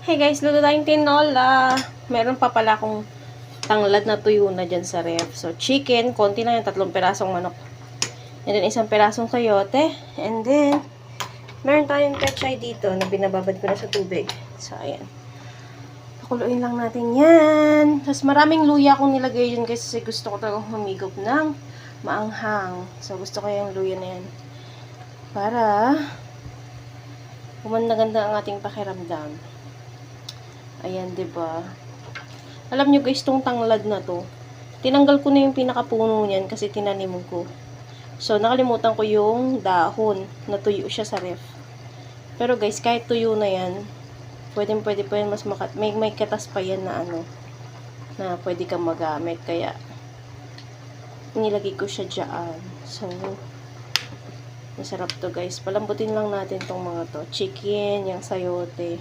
Hey guys, luto tayong tinola. Meron pa pala akong tanglad na tuyo na dyan sa ref. So, chicken, konti lang yung 3 pirasong manok. And then, 1 pirasong sayote. And then, meron tayong pechay dito na binababad ko na sa tubig. So, ayan. Pakuluin lang natin yan. Tapos, maraming luya akong nilagay dyan kasi gusto ko talagang humigop ng maanghang. So, gusto ko yung luya na yan. Para gumanda-ganda ang ating pakiramdam. Ayan, 'di ba? Alam nyo guys, tong tanglad na to, tinanggal ko na yung pinakapuno niyan kasi tinanim ko. So, nakalimutan ko yung dahon na tuyo siya sa ref. Pero guys, kahit tuyo na yan, pwede pa yan mas may katas pa yan na na pwede kang magamit. Kaya, nilagay ko siya dyan. So, masarap to guys. Palambutin lang natin tong mga to. Chicken, yung sayote.